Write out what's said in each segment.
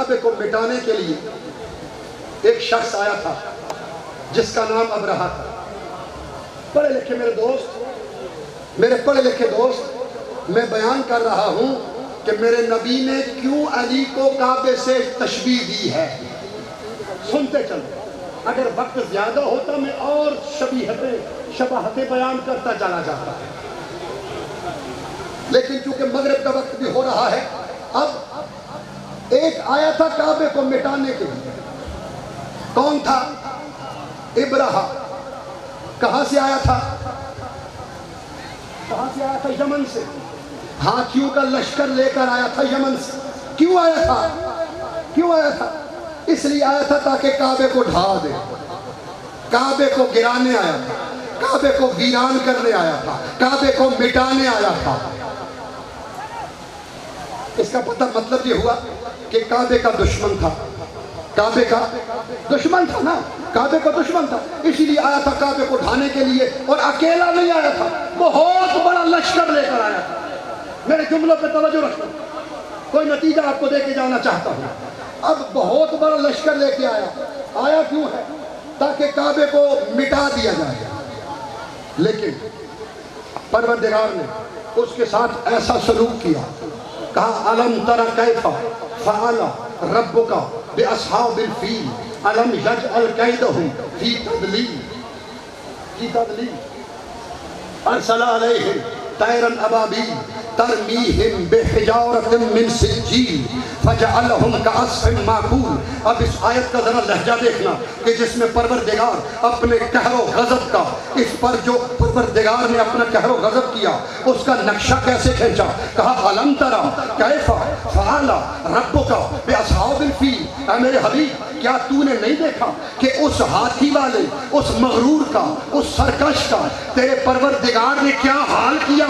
کعبے کو مٹانے کے لیے ایک شخص آیا تھا جس کا نام ابرہہ تھا۔ پڑھے لکھے میرے دوست، میرے پڑھے لکھے دوست، میں بیان کر رہا ہوں کہ میرے نبی نے کیوں علی کو کعبے سے تشبیہ دی ہے۔ سنتے چلو، اگر وقت زیادہ ہوتا میں اور شباہتیں بیان کرتا چلا جاتا ہے، لیکن چونکہ مغرب کا وقت بھی ہو رہا ہے، اب ایک آیا تھا کعبے کو مٹانے کے لیے۔ کون تھا؟ ابرہہ۔ کہاں سے آیا تھا؟ کہاں سے آیا تھا؟ یمن سے۔ ہاتھیوں کا لشکر لے کر آیا تھا یمن سے۔ کیوں آیا تھا؟ کیوں آیا تھا؟ اس لیے آیا تھا تاکہ کعبے کو ڈھا دے، کعبے کو گرانے آیا تھا، کعبے کو ویران کرنے آیا تھا، کعبے کو مٹانے آیا تھا۔ اس کا پتہ مطلب یہ ہوا کہ کعبے کا دشمن تھا، کعبے کا دشمن تھا نا، کعبے کا دشمن تھا، اسی لیے آیا تھا کعبے کو ڈھانے کے لیے۔ اور اکیلا نہیں آیا تھا، بہت بڑا لشکر لے کر آیا تھا۔ میرے جملوں پہ توجہ رکھو، کوئی نتیجہ آپ کو دے کے جانا چاہتا ہوں۔ اب بہت بڑا لشکر لے کے آیا کیوں ہے؟ تاکہ کعبے کو مٹا دیا جائے۔ لیکن پروردگار نے اس کے ساتھ ایسا سلوک کیا، کہا الم تر کیف فعل ربک باصحاب الفیل الم یجعل کیدہم فی تضلیل ارسل علیہم طیرا ابابیل ترمیہم بحجارۃ من سجیل فجعلہم کعصف ماکول۔ اب اس آیت کا ذرا لہجہ دیکھنا کہ جس میں پروردگار اپنے قہر و غضب کا، اس پر جو پروردگار نے اپنا قہر و غضب کیا اس کا نقشہ کیسے کھینچا۔ کہا الم تری کیف فعل ربک باصحاب الفیل، اے میرے حبیب کیا تو نے نہیں دیکھا کہ اس ہاتھی والے، اس مغرور کا، اس سرکش کا تیرے پروردگار نے کیا حال کیا،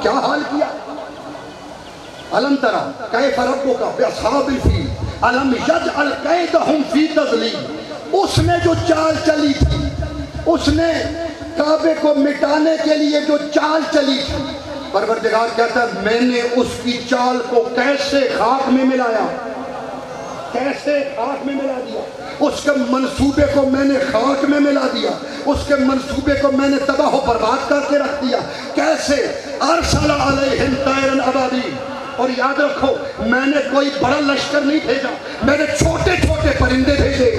کیا حال کیا۔ الم تری کیف ربک باصحاب الفیل الم یجعل کیدہم فی تضلیل۔ اس نے جو چال چلی تھی، اس نے کعبے کو مٹانے کے لیے جو چال چلی تھی، پروردگار کہتا ہے میں نے اس کی چال کو کیسے خاک میں ملایا، کیسے خاک میں ملا دیا۔ اس کے منصوبے کو میں نے خاک میں ملا دیا، اس کے منصوبے کو میں نے تباہ و برباد کر کے رکھ دیا۔ کیسے؟ ارسل علیہم طیرا ابابیل۔ اور یاد رکھو میں نے کوئی بڑا لشکر نہیں بھیجا، میں نے چھوٹے چھوٹے پرندے بھیجے۔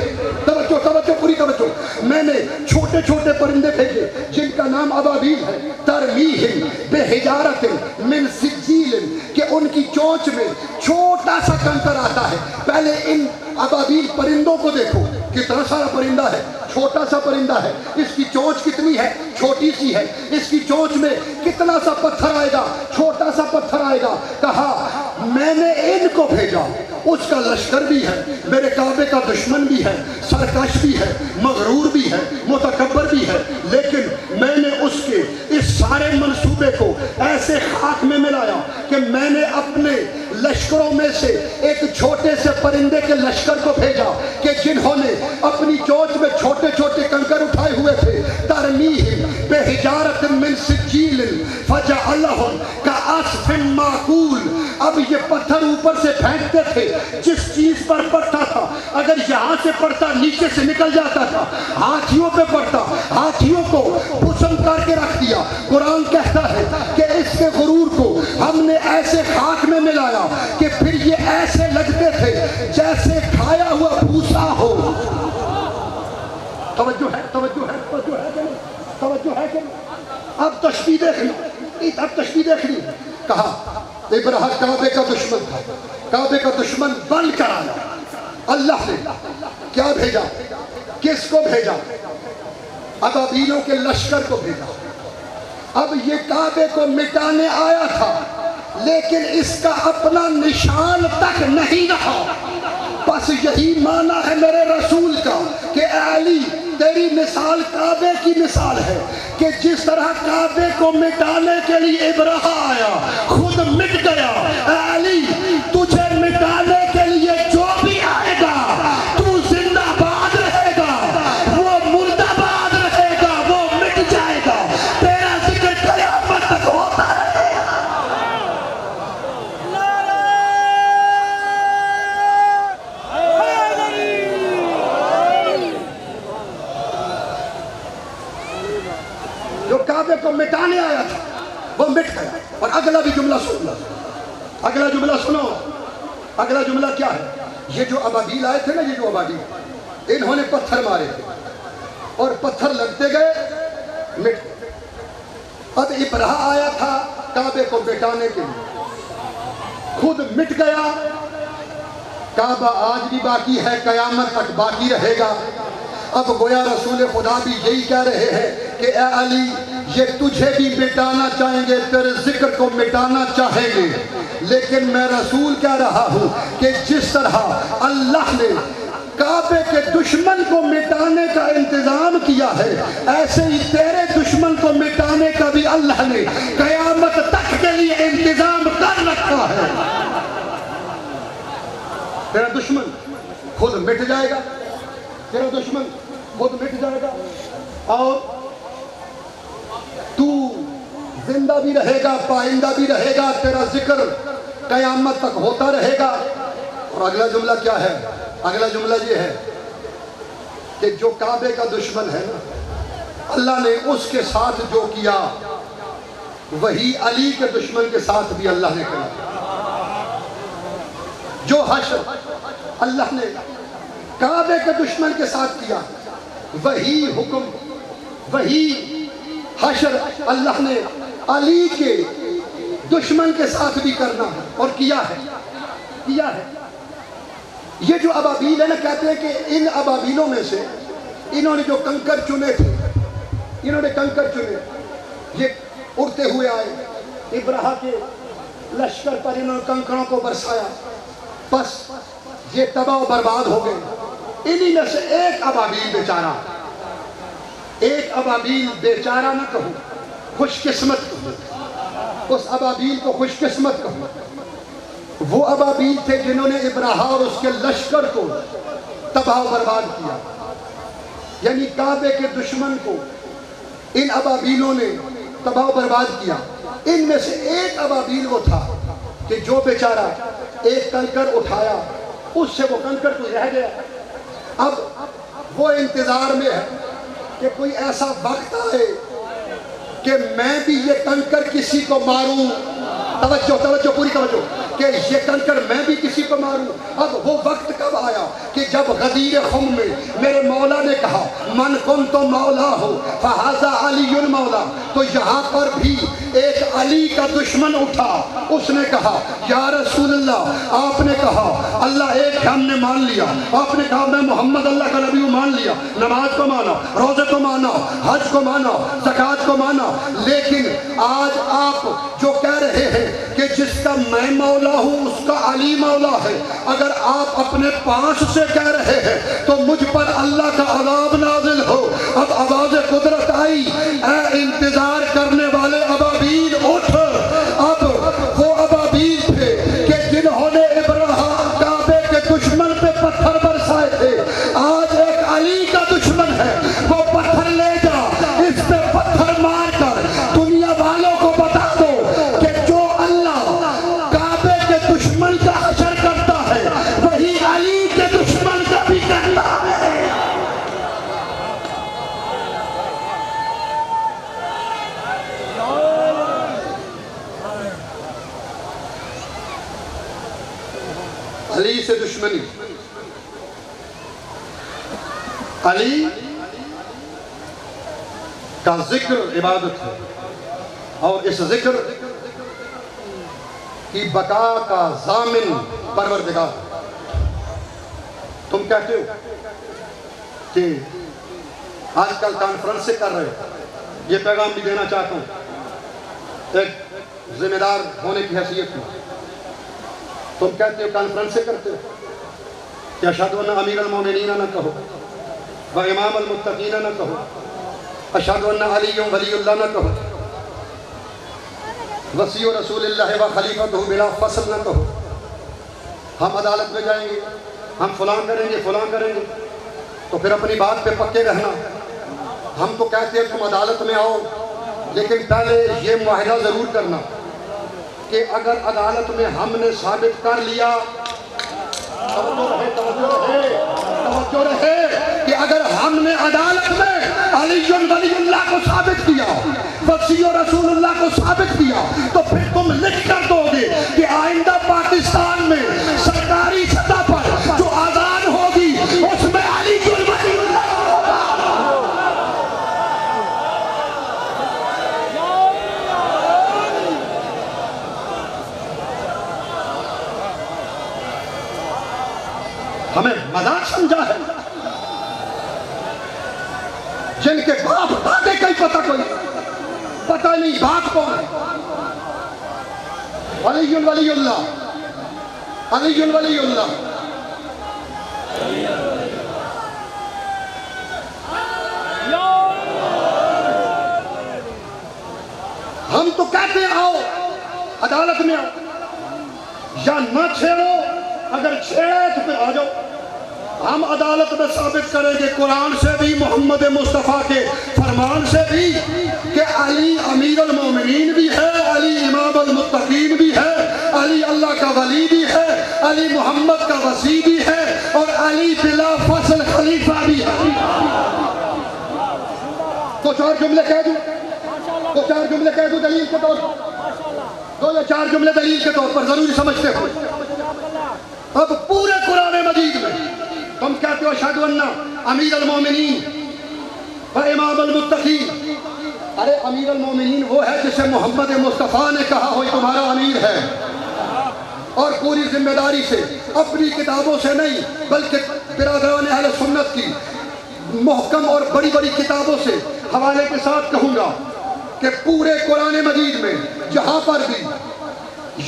توجہ پوری توجہ، میں نے چھوٹے چھوٹے پرندے بھیجے جن کا نام ابابیل ہے۔ ترمیہم بحجارۃ من سجیل، کہ ان کی چونچ میں چھوٹا سا کنکر آتا ہے۔ پہلے ان ابابیل پرندوں کو دیکھو، کتنا سارا پرندہ ہے، چھوٹا سا پرندہ ہے، اس کی چونچ کتنی ہے، چھوٹی سی ہے، اس کی چونچ میں کتنا سا پتھر آئے گا، چھوٹا سا پتھر آئے گا۔ کہا میں نے ان کو بھیجا، اس کا لشکر بھی ہے، میرے کعبے کا دشمن بھی ہے، سرکش بھی ہے، مغرور بھی ہے، متکبر بھی ہے، لیکن میں نے اس کے اس سارے منصوبے کو ایسے خاک میں ملایا کہ میں نے اپنے لشکروں میں سے ایک چھوٹے سے پرندے کے لشکر کو بھیجا کہ جنہوں نے اپنی چونچ میں چھوٹے چھوٹے کنکر اٹھائے ہوئے تھے۔ ترمیہم بحجارۃ من سجیل فجعلہم کعصف ماکول۔ اب یہ پتھر اوپر سے پھینکتے تھے، جس چیز پر پڑتا تھا اگر یہاں سے پڑتا نیچے سے نکل جاتا تھا، ہاتھیوں پہ پڑتا، ہاتھیوں کو بسم کر کے رکھ دیا۔ قرآن کہتا ہے کہ اس کے غرور کو ہم نے ایسے خاک میں ملایا کہ پھر یہ ایسے لگتے تھے جیسے کھایا ہوا بھوسا ہو۔ توجہ ہے، توجہ ہے، توجہ ہے کہ نہیں، توجہ ہے کہ نہیں۔ اب تشبیہ دیکھنی، اب تشبیہ دیکھنی۔ کہا ابرہہ کعبے کا دشمن تھا، کعبے کا دشمن بن کر آیا۔ اللہ نے کیا بھیجا، کس کو بھیجا؟ ابابیلوں کے لشکر کو بھیجا۔ اب یہ کعبے کو مٹانے آیا تھا، لیکن اس کا اپنا نشان تک نہیں رہا۔ بس یہی معنی ہے میرے رسول کا کہ اے علی تیری مثال کعبے کی مثال ہے کہ جس طرح کعبے کو مٹانے کے لیے ابرہہ آیا خود مٹ گیا۔ اے علی تجھے مٹانے کے لیے جو بھی آئے گا تو زندہ باد رہے گا، وہ مردہ باد رہے گا، وہ مٹ جائے گا، تیرا ذکر قیامت تک ہوتا رہے گا۔ مٹانے آیا تھا وہ مٹ گیا. اور اگلا بھی جملہ سنو, اگلا جملہ سنو. اگلا جملہ کیا ہے؟ یہ جو ابابیل آئے تھے نا, یہ جو ابابیل, انہوں نے پتھر مارے تھے اور پتھر لگتے گئے مٹ گئے. اب ابرہہ آیا تھا کعبے کو مٹانے کے لیے, خود مٹ گیا. کعبہ آج بھی باقی ہے, قیامت تک باقی رہے گا. اب گویا رسول خدا بھی یہی کہہ رہے ہیں کہ اے علی, یہ تجھے بھی مٹانا چاہیں گے, تیرے ذکر کو مٹانا چاہیں گے, لیکن میں رسول کہہ رہا ہوں کہ جس طرح اللہ نے کعبے کے دشمن کو مٹانے کا انتظام کیا ہے, ایسے ہی تیرے دشمن کو مٹانے کا بھی اللہ نے قیامت تک کے لیے انتظام کر رکھا ہے. تیرا دشمن خود مٹ جائے گا, تیرا دشمن خود مٹ جائے گا, اور تو زندہ بھی رہے گا, پائندہ بھی رہے گا, تیرا ذکر قیامت تک ہوتا رہے گا. اور اگلا جملہ کیا ہے؟ اگلا جملہ یہ ہے کہ جو کعبے کا دشمن ہے نا, اللہ نے اس کے ساتھ جو کیا وہی علی کے دشمن کے ساتھ بھی اللہ نے کیا. جو حشر اللہ نے کعبے کے دشمن کے ساتھ کیا, وہی حکم, وہی حشر اللہ نے علی کے دشمن کے ساتھ بھی کرنا ہے اور کیا ہے, کیا ہے. یہ جو ابابیل ہے نا, کہتے ہیں کہ ان ابابیلوں میں سے انہوں نے جو کنکر چنے تھے, انہوں نے کنکر چنے, یہ اڑتے ہوئے آئے, ابرہہ کے لشکر پر انہوں نے کنکروں کو برسایا, بس یہ تباہ و برباد ہو گئے. انہی میں سے ایک ابابیل بیچارہ, ایک ابابیل بیچارہ نہ کہوں, خوش قسمت کہوں, اس ابابیل کو خوش قسمت کہوں. وہ ابابیل تھے جنہوں نے ابرہہ اور اس کے لشکر کو تباہ و برباد کیا. یعنی کعبے کے دشمن کو ان ابابیلوں نے تباہ و برباد کیا. ان میں سے ایک ابابیل وہ تھا کہ جو بیچارہ ایک کنکر اٹھایا, اس سے وہ کنکر تو رہ گیا. اب وہ انتظار میں ہے کہ کوئی ایسا وقت آئے کہ میں بھی یہ کنکر کسی کو ماروں. توجہ پوری توجہ, کہ یہ کنکر میں بھی کسی کو ماروں. اب وہ وقت کب آیا کہ جب غدیر خم میں میرے مولا نے کہا من کنت مولا ہو فہذا علی المولا, تو یہاں پر بھی ایک علی کا دشمن اٹھا. اس نے کہا یا رسول اللہ, آپ نے کہا اللہ ایک ہے, ہم نے مان لیا. آپ نے کہا میں محمد اللہ کا نبی ہوں, مان لیا. نماز کو مانا, روزے کو مانا, حج کو مانا, زکوٰۃ کو مانا. لیکن آج آپ جو کہہ رہے ہیں کہ جس کا میں مولا ہوں اس کا علی مولا ہے, اگر آپ اپنے پاس سے کہہ رہے ہیں تو مجھ پر اللہ کا عذاب نازل ہو. اب آواز قدرت آئی, اے انتظار کرنے والے ابابیل اٹھ. اب وہ ابابیل تھے کہ جنہوں نے ابرہہ کعبے کے دشمن پہ پتھر برسائے تھے, آج ایک علی کا دشمن ہے, وہ پتھر لے جا, اس پہ پتھر مار کر دنیا والوں کو بتا دو کہ جو اللہ کعبے کے دشمن کا حشر کرتا ہے وہی علی کے دشمن کا بھی کرتا ہے. علی سے دشمنی, علی کا ذکر عبادت ہے, اور اس ذکر کی بقا کا ضامن پروردگار. تم کہتے ہو کہ آج کل کانفرنس سے کر رہے ہو, یہ پیغام بھی دینا چاہتا ہوں ایک ذمہ دار ہونے کی حیثیت میں. تم کہتے ہو کانفرنس سے کرتے ہو کہ اشہدو ان امیر المومنین نہ کہو, و امام المتقین نہ کہو, اشہدو ان علی ولی اللہ نہ کہو, وصی رسول اللہ و خلیفۃہ بلا فصل نہ کہو. ہم عدالت میں جائیں گے, ہم فلان کریں گے, فلان کریں گے, تو پھر اپنی بات پہ پکے رہنا. ہم تو کہتے ہیں تم عدالت میں آؤ, لیکن پہلے یہ معاہدہ ضرور کرنا کہ اگر عدالت میں ہم نے ثابت کر لیا, توجہ رہے کہ اگر ہم نے عدالت میں علی ولی اللہ کو ثابت کیا، وصی رسول اللہ کو ثابت کیا، تو پھر تم لکھ کر دو گے کہ آئندہ پاکستان میں سرکاری سطح پر جو آزان ہوگی اس میں علی ولی اللہ ہوگا۔ ہمیں مذاق سمجھا ہے، جن کے باپ دادے کا ہی پتہ نہیں باپ کون ہے۔ علی ولی اللہ، علی ولی اللہ۔ ہم تو کہتے ہیں آؤ عدالت میں آؤ، یا نہ چھیڑو، اگر چھیڑے تو پھر آ جاؤ۔ ہم عدالت میں ثابت کریں گے قرآن سے بھی، محمد مصطفیٰ کے فرمان سے بھی، کہ علی امیر المومنین بھی ہے، علی امام المتقین بھی ہے، علی اللہ کا ولی بھی ہے، علی محمد کا وصی بھی ہے، اور علی بلا فصل خلیفہ بھی ہے۔ تو چار جملے کہہ دوں دلیل کے طور پر، 2 یا 4 جملے دلیل کے طور پر ضروری سمجھتے ہو۔ اب پورے قرآن مجید میں تم کہتے ہو اشہد ان امیر المومنین و امام المتقین۔ ارے امیر المومنین وہ ہے جسے محمد مصطفیٰ نے کہا ہوئی تمہارا امیر ہے، اور پوری ذمہ داری سے، اپنی کتابوں سے نہیں بلکہ برادران اہل سنت کی محکم اور بڑی بڑی کتابوں سے حوالے کے ساتھ کہوں گا کہ پورے قرآن مجید میں جہاں پر بھی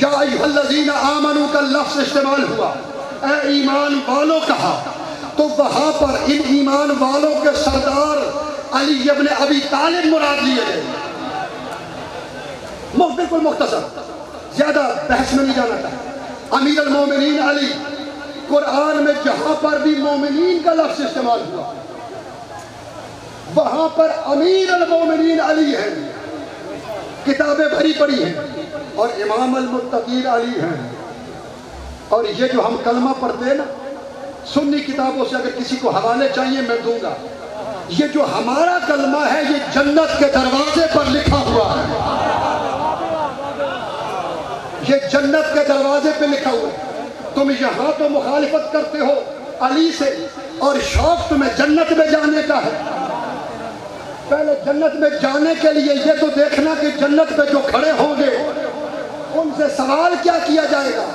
یا ایھا الذین آمنوا کا لفظ استعمال ہوا، اے ایمان والوں کہا، تو وہاں پر ان ایمان والوں کے سردار علی ابن ابی طالب مراد لیے گئے۔ بالکل مختصر، زیادہ بحث میں نہیں جانا تھا۔ امیر المومنین علی، قرآن میں جہاں پر بھی مومنین کا لفظ استعمال ہوا وہاں پر امیر المومنین علی ہیں، کتابیں بھری پڑی ہیں، اور امام المتقین علی ہیں۔ اور یہ جو ہم کلمہ پڑھتے ہیں نا سنی کتابوں سے، اگر کسی کو حوالے چاہیے میں دوں گا، یہ جو ہمارا کلمہ ہے یہ جنت کے دروازے پر لکھا ہوا ہے، یہ جنت کے دروازے پہ لکھا ہوا ہے۔ تم یہاں تو مخالفت کرتے ہو علی سے، اور شوق تمہیں جنت میں جانے کا ہے۔ پہلے جنت میں جانے کے لیے یہ تو دیکھنا کہ جنت پہ جو کھڑے ہوں گے ان سے سوال کیا کیا جائے گا۔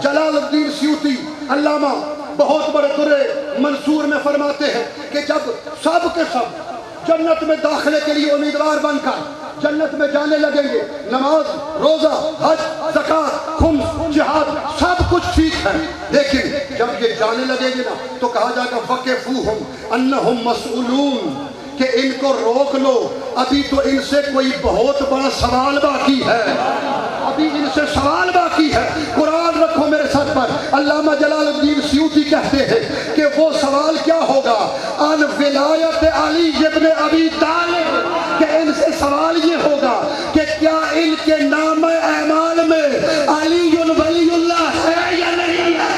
جلال الدین سیوطی علامہ بہت بڑے درِ منصور میں فرماتے ہیں کہ جب سب کے سب جنت میں داخلے کے لیے امیدوار بن کر جنت میں جانے لگیں گے، نماز، روزہ، حج، زکوٰۃ، خمس، جہاد سب کچھ ٹھیک ہے، لیکن جب یہ جانے لگیں گے نا تو کہا جائے گا وَقِفُوهُمْ أَنَّهُمْ مَسْئُولُونَ، کہ ان کو روک لو، ابھی تو ان سے کوئی بہت بڑا سوال باقی ہے، ابھی ان سے سوال باقی ہے۔ قرآن رکھو میرے ساتھ پر، علامہ جلال الدین سیوطی کہتے ہیں کہ وہ سوال کیا ہوگا، ان ولایت علی ابن ابی طالب، کہ ان سے سوال یہ ہوگا کہ کیا ان کے نام اعمال میں علی ولی اللہ ہے یا نہیں ہے۔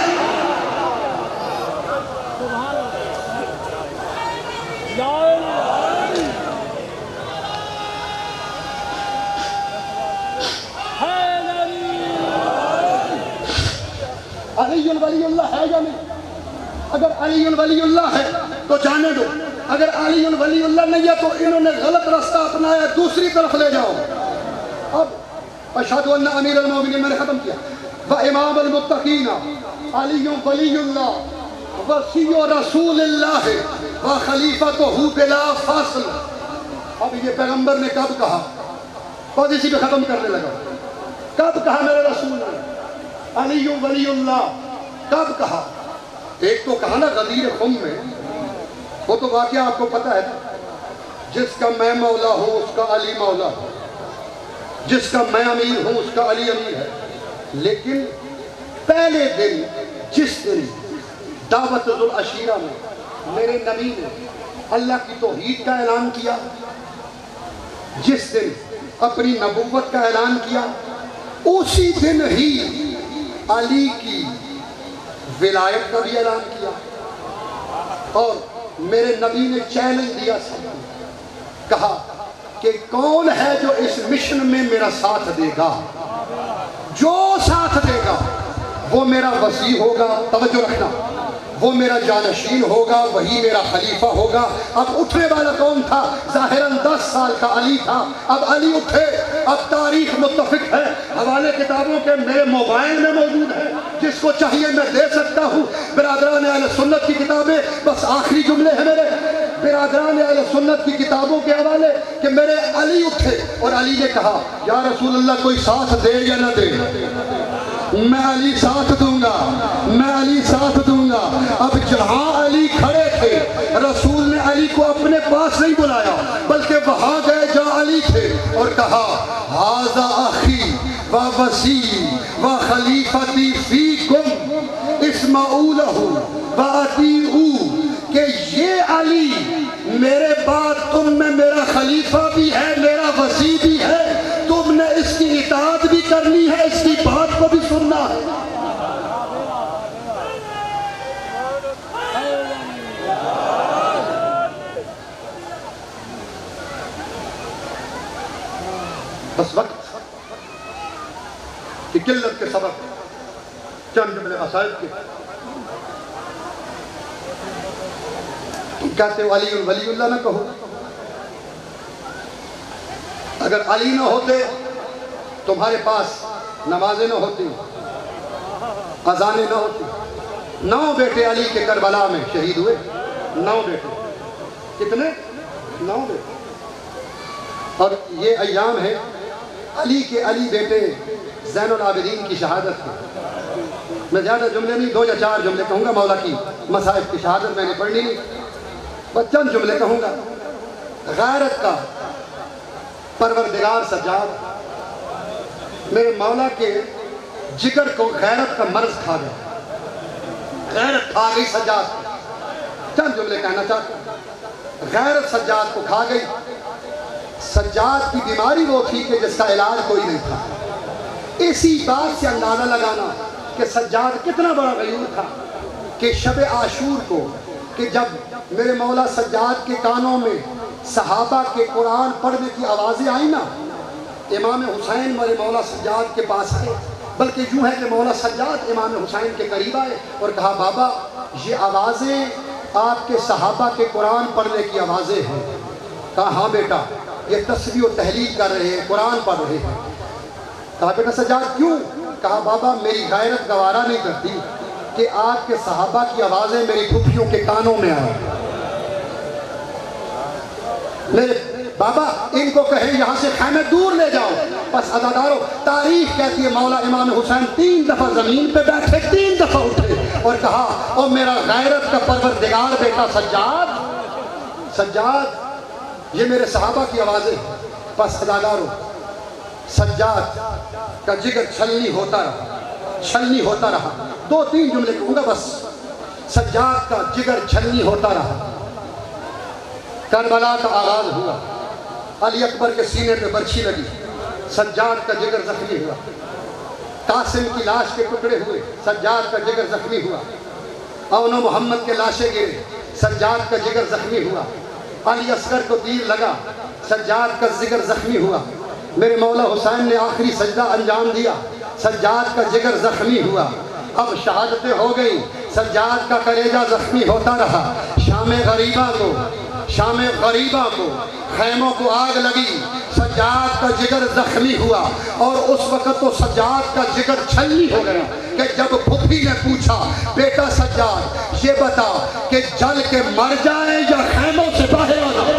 علی ولی اللہ ہے یا نہیں؟ اگر علی ولی اللہ ہے تو جانے دو، اگر علی ولی اللہ نہیں ہے تو انہوں نے غلط راستہ اپنایا، دوسری طرف لے جاؤ۔ اب اشہد ان امیر المومنین میں نے ختم کیا، وامام المتقین علی ولی اللہ وصی رسول اللہ وخلیفتہ بلا فصل۔ اب یہ پیغمبر نے کب کہا؟ اور اسی پہ ختم کرنے لگا، کب کہا میرے رسول نے علی ولی اللہ؟ کب کہا؟ ایک تو کہا نا غدیر خم میں، وہ تو واقعہ آپ کو پتہ ہے نا، جس کا میں مولا ہوں اس کا علی مولا ہوں، جس کا میں امیر ہوں اس کا علی امیر ہے۔ لیکن پہلے دن جس دن دعوت ذوالعشیرہ میں میرے نبی نے اللہ کی توحید کا اعلان کیا، جس دن اپنی نبوت کا اعلان کیا، اسی دن ہی علی کی ولایت کا بھی اعلان کیا، اور میرے نبی نے چیلنج دیا سب کہا کہ کون ہے جو اس مشن میں میرا ساتھ دے گا؟ جو ساتھ دے گا وہ میرا وسیع ہوگا، توجہ رکھنا، وہ میرا جانشین ہوگا، وہی میرا خلیفہ ہوگا۔ اب اٹھنے والا کون تھا؟ ظاہراً 10 سال کا علی تھا۔ اب علی اٹھے، اب تاریخ متفق ہے، حوالے کتابوں کے میرے موبائل میں موجود ہے، جس کو چاہیے میں دے سکتا ہوں۔ برادران اہل سنت کی کتابیں، بس آخری جملے ہیں میرے، برادران اہل سنت کی کتابوں کے حوالے کہ میرے علی اٹھے اور علی نے کہا یا رسول اللہ کوئی ساتھ دے یا نہ دے؟ میں علی ساتھ دوں گا، میں علی ساتھ دوں گا۔ اب جہاں علی کھڑے تھے رسول نے علی کو اپنے پاس نہیں بلایا، بلکہ وہاں گئے جہاں علی تھے اور کہا ھذا اخی و وصی و خلیفتی فیکم اسمعوا لہ و اطیعوا، کہ یہ علی میرے بعد تم میں میرا خلیفہ بھی ہے، میرا وصی بھی ہے، تم نے اس کی اطاعت بھی کرنی ہے، اس کی بات کو بھی سننا ہے۔ بس وقت کی قلت کے سبب چند جملے مسائل کے، تم کہتے ہو علی ولی اللہ نہ کہو، اگر علی نہ ہوتے تمہارے پاس نمازیں نہ ہوتی، اذانیں نہ ہوتی۔ 9 بیٹے علی کے کربلا میں شہید ہوئے، 9 بیٹے، کتنے؟ 9 بیٹے۔ اور یہ ایام ہے علی کے علی بیٹے زین العابدین کی شہادت ہے۔ میں زیادہ جملے نہیں، 2 یا 4 جملے کہوں گا، مولا کی مصائب کی شہادت میں نے پڑھنی نہیں، بس چند جملے کہوں گا۔ غیرت کا پروردگار سجاد، میرے مولا کے جگر کو غیرت کا مرض کھا گیا، غیرت کھا گئی سجاد کو۔ چند جملے کہنا چاہتا ہوں۔ غیرت سجاد کو کھا گئی۔ سجاد کی بیماری وہ تھی کہ جس کا علاج کوئی نہیں تھا۔ اسی بات سے اندازہ لگانا کہ سجاد کتنا بڑا غیور تھا کہ شب عاشور کو، کہ جب میرے مولا سجاد کے کانوں میں صحابہ کے قرآن پڑھنے کی آوازیں آئیں نا، امام حسین میرے مولا سجاد کے پاس آئے، بلکہ یوں ہے کہ مولا سجاد امام حسین کے قریب آئے اور کہا بابا یہ آوازیں آپ کے صحابہ کے قرآن پڑھنے کی آوازیں ہیں۔ کہا ہاں بیٹا، یہ تسبیح و تحلیل کر رہے ہیں، قرآن پڑھ رہے ہیں۔ کہا بیٹا سجاد کیوں؟ کہا بابا میری غیرت گوارا نہیں کرتی کہ آپ کے صحابہ کی آوازیں میری پھپھیوں کے کانوں میں آئیں۔ میرے بابا ان کو کہیں یہاں سے خیمے دور لے جاؤ۔ بس عزادارو، تاریخ کہتی ہے مولا امام حسین 3 دفعہ زمین پہ بیٹھے، 3 دفعہ اٹھے اور کہا او میرا غیرت کا پروردگار بیٹا سجاد، سجاد یہ میرے صحابہ کی آوازیں۔ بس عزادارو، سجاد کا جگر چھلنی ہوتا رہا، چھلنی ہوتا رہا۔ 2-3 جملے کہوں گا بس۔ سجاد کا جگر چھلنی ہوتا رہا۔ کربلا کا آغاز ہوا، علی اکبر کے سینے پہ برچھی لگی، سجاد کا جگر زخمی ہوا۔ قاسم کی لاش کے ٹکڑے ہوئے، سجاد کا جگر زخمی ہوا۔ اون و محمد کے لاشیں گرے، سجاد کا جگر زخمی ہوا۔ علی اصغر کو تیر لگا، سجاد کا جگر زخمی ہوا۔ میرے مولا حسین نے آخری سجدہ انجام دیا، سجاد کا جگر زخمی ہوا۔ اب شہادتیں ہو گئی، سجاد کا کلیجہ زخمی ہوتا رہا۔ شام غریبہ کو خیموں کو آگ لگی، سجاد کا جگر زخمی ہوا۔ اور اس وقت تو سجاد کا جگر چھلنی ہو گیا کہ جب پھپھی نے پوچھا بیٹا سجاد یہ بتا کہ جل کے مر جائیں یا خیموں سے باہر آ جائیں؟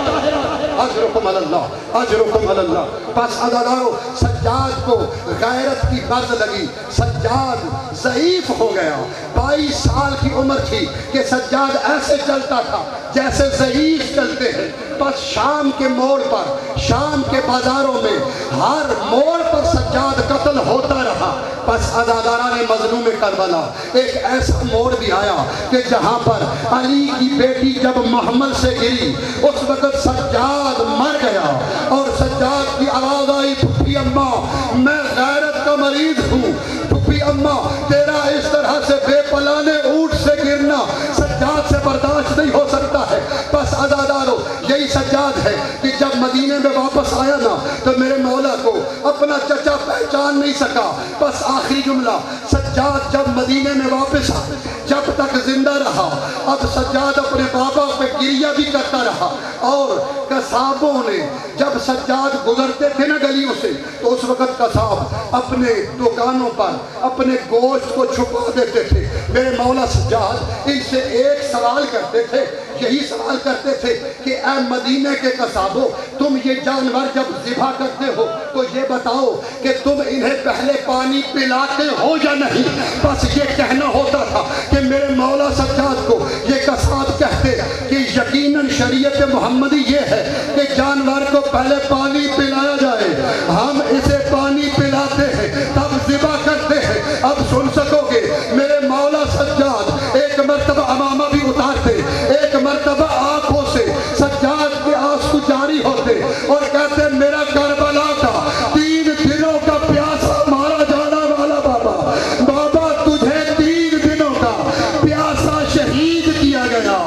اجرکم اللہ، اجرکم اللہ۔ بس عزادارو، سجاد کو غیرت کی مرض لگی، سجاد ضعیف ہو گیا۔ 22 سال کی عمر تھی کہ سجاد ایسے چلتا تھا جیسے ضعیف چلتے ہیں۔ بس شام کے موڑ پر، شام کے بازاروں میں ہر موڑ پر سجاد قتل ہوتا رہا۔ بس عزاداران مظلوم کربلا، ایک ایسا موڑ بھی آیا کہ جہاں پر علی کی بیٹی جب محمل سے گری، اس وقت سجاد مر گیا اور سجاد کی آواز آئی پھپھی اماں میں غیرت کا مریض ہوں، پھپھی اماں تیرا اس طرح سے بے پلانے اونٹ سے گرنا سجاد سے برداشت نہیں ہو سکتا ہے۔ بس عزادارو، یہی سجاد ہے کہ جب مدینے میں واپس آیا نا تو میرے مولا کو اپنا چچا پہچان نہیں سکا. بس آخری جملہ, سجاد جب مدینے میں واپس آیا, جب تک زندہ رہا, اب سجاد اپنے بابا پہ گریہ بھی کرتا رہا. اور قصابوں نے جب سجاد گزرتے تھے نا گلیوں سے تو اس وقت قصاب اپنے دکانوں پر اپنے گوشت کو چھپا دیتے تھے. میرے مولا سجاد ان سے ایک سوال کرتے تھے, یہی سوال کرتے تھے کہ اے مدینے کے قصابوں, تم یہ جانور جب ذبح کرتے ہو تو یہ بتاؤ کہ تم انہیں پہلے پانی پلاتے ہو یا نہیں. بس یہ کہنا ہوتا تھا کہ میرے مولا سجاد کو یہ قصاب کہتے کہ یقیناً شریعت محمدی یہ ہے کہ جانور کو پہلے پانی پلایا جائے, ہم اسے پانی پلاتے ہیں تب ذبح کرتے ہیں. اب سن سکو گے میرے مولا سجاد ایک مرتبہ امامہ بھی اتارتے, ایک مرتبہ آنکھوں سے سجاد کے آنسو جاری ہوتے اور کہتے میرا کربلا کا 3 دنوں کا پیاسا مارا جانا والا بابا, بابا تجھے 3 دنوں کا پیاسا شہید کیا گیا.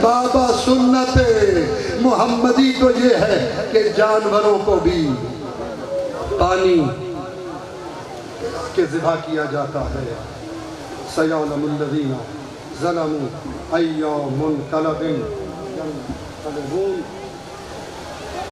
بابا سنت محمدی تو یہ ہے کہ جانوروں کو بھی پانی کے ذبح کیا جاتا ہے. سیعلم الذین ظلموا ای منقلب ینقلبون